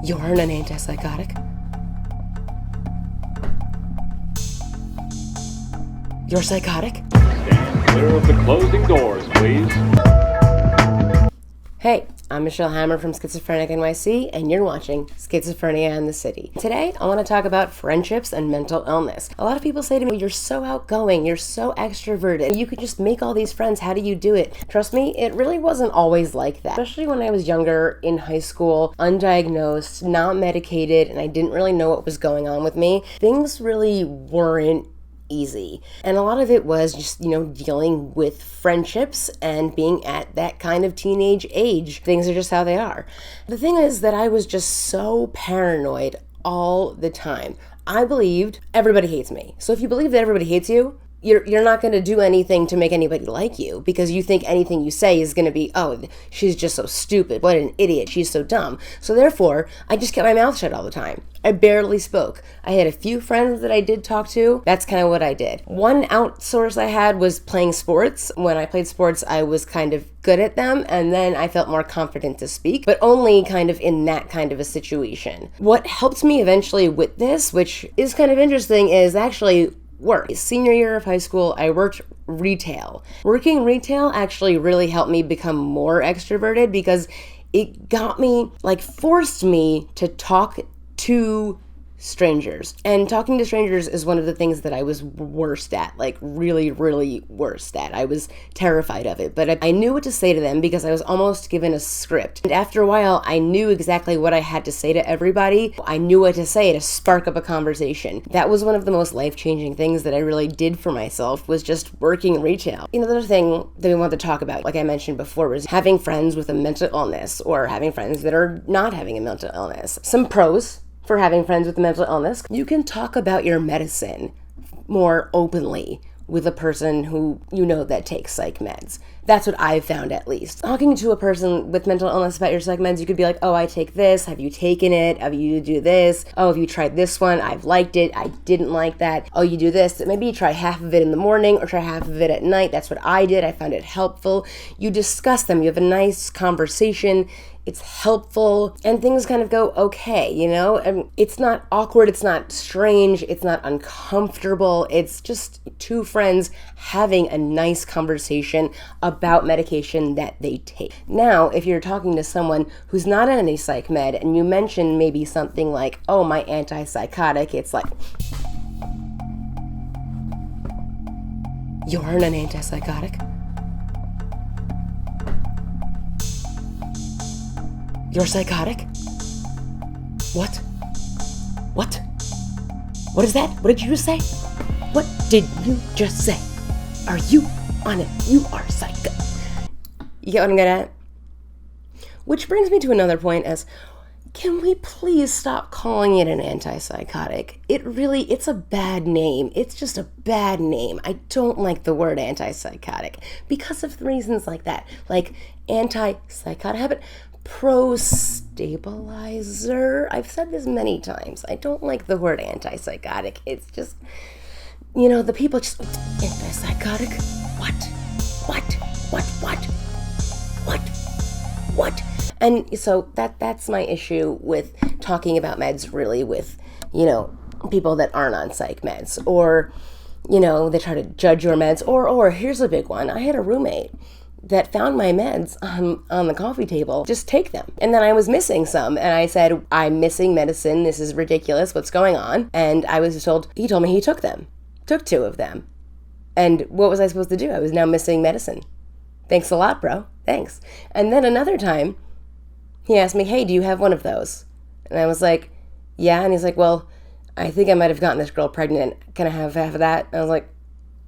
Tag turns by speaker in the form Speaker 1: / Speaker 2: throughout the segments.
Speaker 1: You're an antipsychotic? You're psychotic?
Speaker 2: Stand clear of the closing doors, please.
Speaker 1: Hey, I'm Michelle Hammer from Schizophrenic.NYC, and you're watching Schizophrenia and The City. Today, I want to talk about friendships and mental illness. A lot of people say to me, you're so outgoing, you're so extroverted, you could just make all these friends, how do you do it? Trust me, it really wasn't always like that. Especially when I was younger, in high school, undiagnosed, not medicated, and I didn't really know what was going on with me. Things really weren't easy. And a lot of it was just, dealing with friendships and being at that kind of teenage age. Things are just how they are. The thing is that I was just so paranoid all the time. I believed everybody hates me. So if you believe that everybody hates you, you're not going to do anything to make anybody like you because you think anything you say is going to be, oh, she's just so stupid. What an idiot. She's so dumb. So therefore, I just kept my mouth shut all the time. I barely spoke. I had a few friends that I did talk to. That's kind of what I did. One outsource I had was playing sports. When I played sports, I was kind of good at them, and then I felt more confident to speak, but only kind of in that kind of a situation. What helped me eventually with this, which is kind of interesting, is actually work. Senior year of high school, I worked retail. Working retail actually really helped me become more extroverted because it got me, forced me to talk to strangers. And talking to strangers is one of the things that I was worst at, really, really worst at. I was terrified of it, but I knew what to say to them because I was almost given a script. And after a while, I knew exactly what I had to say to everybody. I knew what to say to spark up a conversation. That was one of the most life-changing things that I really did for myself, was just working retail. Another thing that we wanted to talk about, like I mentioned before, was having friends with a mental illness or having friends that are not having a mental illness. Some pros for having friends with a mental illness: you can talk about your medicine more openly with a person who that takes psych meds. That's what I've found, at least. Talking to a person with mental illness about your psych meds, you could be like, oh, I take this. Have you taken it? Have you do this? Oh, have you tried this one? I've liked it. I didn't like that. Oh, you do this. Maybe you try half of it in the morning or try half of it at night. That's what I did. I found it helpful. You discuss them. You have a nice conversation. It's helpful, and things kind of go okay, And it's not awkward, it's not strange, it's not uncomfortable. It's just two friends having a nice conversation about medication that they take. Now, if you're talking to someone who's not on any psych med and you mention maybe something like, oh, my antipsychotic, it's like, you're an antipsychotic? You're psychotic? What? What? What is that? What did you just say? What did you just say? Are you on it? You are psycho. You get what I'm getting at? Which brings me to another point as, can we please stop calling it an antipsychotic? It's a bad name. It's just a bad name. I don't like the word antipsychotic because of reasons like that. Like antipsychotic habit. Pro-stabilizer. I've said this many times. I don't like the word antipsychotic. It's just, the people just, antipsychotic? What? And so that's my issue with talking about meds, really, with, people that aren't on psych meds, or, they try to judge your meds, or here's a big one. I had a roommate that found my meds on the coffee table. Just take them. And then I was missing some, and I said, I'm missing medicine. This is ridiculous. What's going on? And I was told, he told me he took them. Took 2 of them. And what was I supposed to do? I was now missing medicine. Thanks a lot, bro. Thanks. And then another time, he asked me, hey, do you have one of those? And I was like, yeah. And he's like, well, I think I might have gotten this girl pregnant. Can I have half of that? And I was like,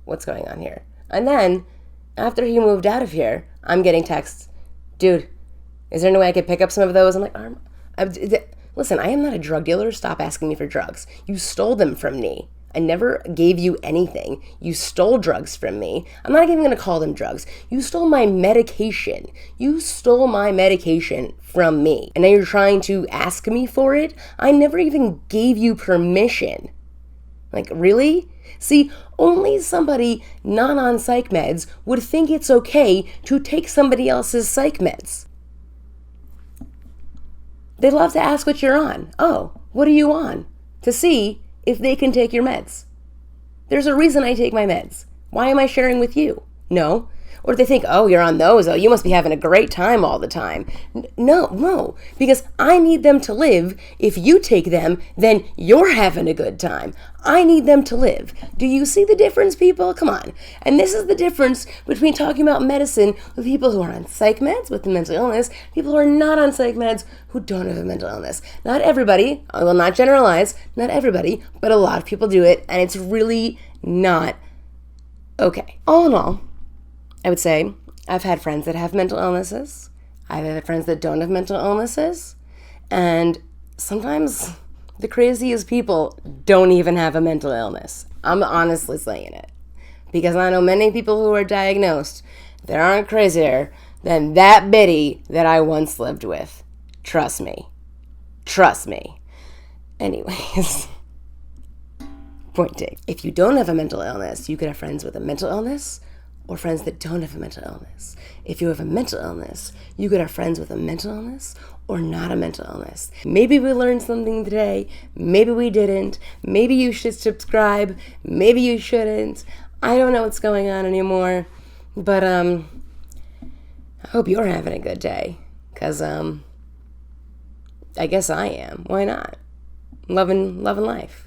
Speaker 1: what's going on here? And then after he moved out of here, I'm getting texts, dude, is there any way I could pick up some of those? I'm like, listen, I am not a drug dealer. Stop asking me for drugs. You stole them from me. I never gave you anything. You stole drugs from me. I'm not even going to call them drugs. You stole my medication. You stole my medication from me. And now you're trying to ask me for it? I never even gave you permission. Like, really? See, only somebody not on psych meds would think it's okay to take somebody else's psych meds. They love to ask what you're on. Oh, what are you on? To see if they can take your meds. There's a reason I take my meds. Why am I sharing with you? No. Or they think, oh, you're on those. Oh, you must be having a great time all the time. No. Because I need them to live. If you take them, then you're having a good time. I need them to live. Do you see the difference, people? Come on. And this is the difference between talking about medicine with people who are on psych meds with mental illness, people who are not on psych meds who don't have a mental illness. Not everybody, I will not generalize, not everybody, but a lot of people do it, and it's really not okay. All in all, I would say I've had friends that have mental illnesses. I've had friends that don't have mental illnesses. And sometimes the craziest people don't even have a mental illness. I'm honestly saying it. Because I know many people who are diagnosed that aren't crazier than that Biddy that I once lived with. Trust me. Anyways. Point taken. If you don't have a mental illness, you could have friends with a mental illness or friends that don't have a mental illness. If you have a mental illness, you could have friends with a mental illness or not a mental illness. Maybe we learned something today. Maybe we didn't. Maybe you should subscribe. Maybe you shouldn't. I don't know what's going on anymore. But I hope you're having a good day. Because I guess I am. Why not? Loving life.